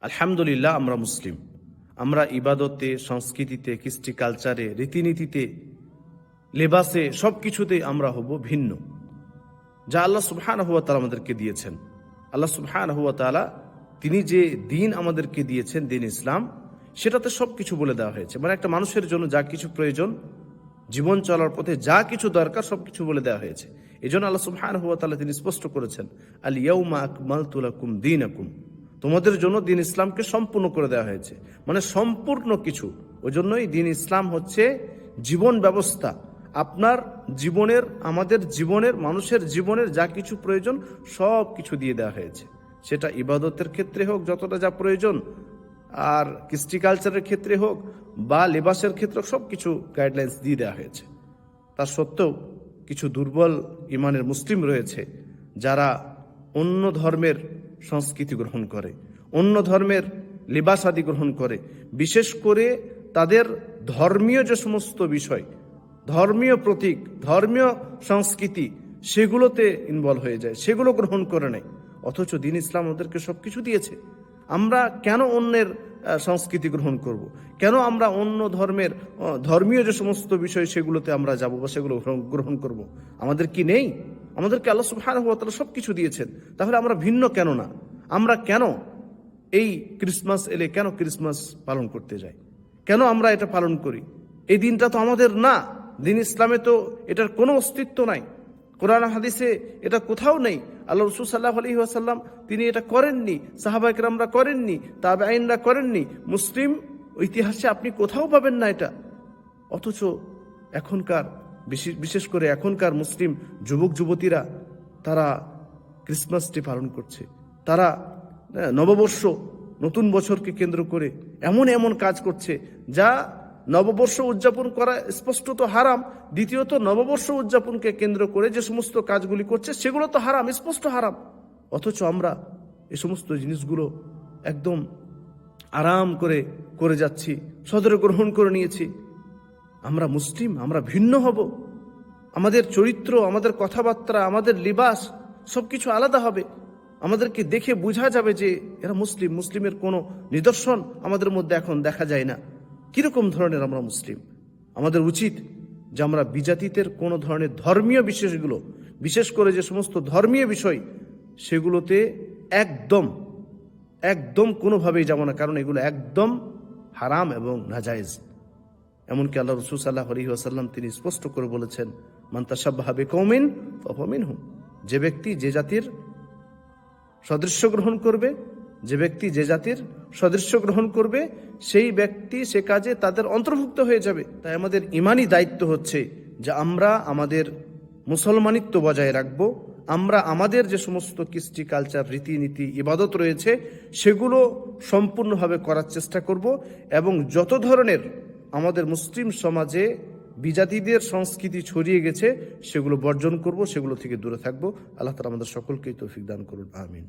আলহামদুলিল্লাহ আমরা মুসলিম। আমরা ইবাদতে, সংস্কৃতিতে, কৃষ্টি কালচারে, রীতিনীতিতে, লেবাসে, সব কিছুতে আমরা হব ভিন্ন, যা আল্লাহ সুবহানাহু ওয়া তাআলা আমাদেরকে দিয়েছেন। আল্লাহ সুবহানাহু ওয়া তাআলা তিনি যে দিন আমাদেরকে দিয়েছেন, দিন ইসলাম, সেটাতে সব কিছু বলে দেওয়া হয়েছে। মানে একটা মানুষের জন্য যা কিছু প্রয়োজন, জীবন চলার পথে যা কিছু দরকার, সব কিছু বলে দেওয়া হয়েছে। এই জন্য আল্লাহ সুবহানাহু ওয়া তাআলা তিনি স্পষ্ট করেছেন, আল ইয়াউমা আকমালতু লাকুম দীনাকুম, তোমাদের জন্য দিন ইসলামকে সম্পূর্ণ করে দেওয়া হয়েছে, মানে সম্পূর্ণ কিছু। ওই জন্যই দিন ইসলাম হচ্ছে জীবন ব্যবস্থা। আপনার জীবনের, আমাদের জীবনের, মানুষের জীবনের যা কিছু প্রয়োজন সব কিছু দিয়ে দেওয়া হয়েছে। সেটা ইবাদতের ক্ষেত্রে হোক যতটা যা প্রয়োজন, আর কৃষ্টি কালচারের ক্ষেত্রে হোক বা লেবাসের ক্ষেত্রে, সব কিছু গাইডলাইন্স দিয়ে দেওয়া হয়েছে। তার সত্ত্বেও কিছু দুর্বল ইমানের মুসলিম রয়েছে, যারা অন্য ধর্মের সংস্কৃতি গ্রহণ করে, অন্য ধর্মের লিবাস আদি গ্রহণ করে। বিশেষ করে তাদের ধর্মীয় যে সমস্ত বিষয়, ধর্মীয় প্রতীক, ধর্মীয় সংস্কৃতি, সেগুলোতে ইনভলভ হয়ে যায়, সেগুলো গ্রহণ করে নেয়। অথচ দিন ইসলাম ওদেরকে সব কিছু দিয়েছে। আমরা কেন অন্যের সংস্কৃতি গ্রহণ করব? কেন আমরা অন্য ধর্মের ধর্মীয় যে সমস্ত বিষয় সেগুলোতে আমরা যাব বা সেগুলো গ্রহণ করব? আমাদের কি নেই? আমাদেরকে আল্লাহ সুবহানাহু ওয়া তাআলা সব কিছু দিয়েছেন। তাহলে আমরা ভিন্ন কেন না? আমরা কেন এই ক্রিসমাস এলে কেন ক্রিসমাস পালন করতে যাই? কেন আমরা এটা পালন করি? এই দিনটা তো আমাদের না। দিন ইসলামে তো এটার কোনো অস্তিত্ব নাই। কোরআন হাদিসে এটা কোথাও নেই। আল্লাহ রাসূল সাল্লাল্লাহু আলাইহি ওয়াসাল্লাম তিনি এটা করেননি, সাহাবায়ে কেরামরা করেননি, তাবেঈনরা করেননি। মুসলিম ইতিহাসে আপনি কোথাও পাবেন না এটা। অথচ এখনকার বিশেষ করে এখনকার মুসলিম যুবক যুবতীরা তারা ক্রিসমাসটি পালন করছে। তারা নববর্ষ, নতুন বছরকে কেন্দ্র করে এমন এমন কাজ করছে যা নববর্ষ উদযাপন করা স্পষ্টত হারাম। দ্বিতীয়ত, নববর্ষ উদযাপনকে কেন্দ্র করে যে সমস্ত কাজগুলি করছে সেগুলো তো হারাম, স্পষ্ট হারাম। অথচ আমরা এই সমস্ত জিনিসগুলো একদম আরাম করে করে যাচ্ছি, সদরে গ্রহণ করে নিয়েছি। আমরা মুসলিম, আমরা ভিন্ন হব। আমাদের চরিত্র, আমাদের কথাবার্তা, আমাদের লিবাস সবকিছু আলাদা হবে। আমাদেরকে দেখে বোঝা যাবে যে এরা মুসলিম। মুসলিমের কোনো নিদর্শন আমাদের মধ্যে এখন দেখা যায় না। কিরকম ধরনের আমরা মুসলিম? আমাদের উচিত যে আমরা বিজাতিদের কোনো ধরনের ধর্মীয় বিষয়গুলো, বিশেষ করে যে সমস্ত ধর্মীয় বিষয়, সেগুলোতে একদম একদম কোনোভাবেই যাব না, কারণ এগুলো একদম হারাম এবং নাজায়েজ। এমনকি আল্লাহ রাসূল সাল্লাল্লাহু আলাইহি ওয়াসাল্লাম তিনি স্পষ্ট করে বলেছেন, মান তাশাব্বাহা বিকওমিন ফাহুয়া মিনহুম, যে ব্যক্তি যে জাতির সদৃশ্য গ্রহণ করবে, যে ব্যক্তি যে জাতির সদৃশ্য গ্রহণ করবে, সেই ব্যক্তি সে কাজে তাদের অন্তর্ভুক্ত হয়ে যাবে। তাই আমাদের ইমানি দায়িত্ব হচ্ছে যে আমরা আমাদের মুসলমানিত্ব বজায় রাখবো। আমরা আমাদের যে সমস্ত কৃষ্টি কালচার, রীতিনীতি, ইবাদত রয়েছে সেগুলো সম্পূর্ণভাবে করার চেষ্টা করব, এবং যত ধরনের আমাদের মুসলিম সমাজে বিজাতিদের সংস্কৃতি ছড়িয়ে গেছে সেগুলো বর্জন করব, সেগুলো থেকে দূরে থাকবো। আল্লাহ তাআলা আমাদের সকলকেই তৌফিক দান করুন। আমিন।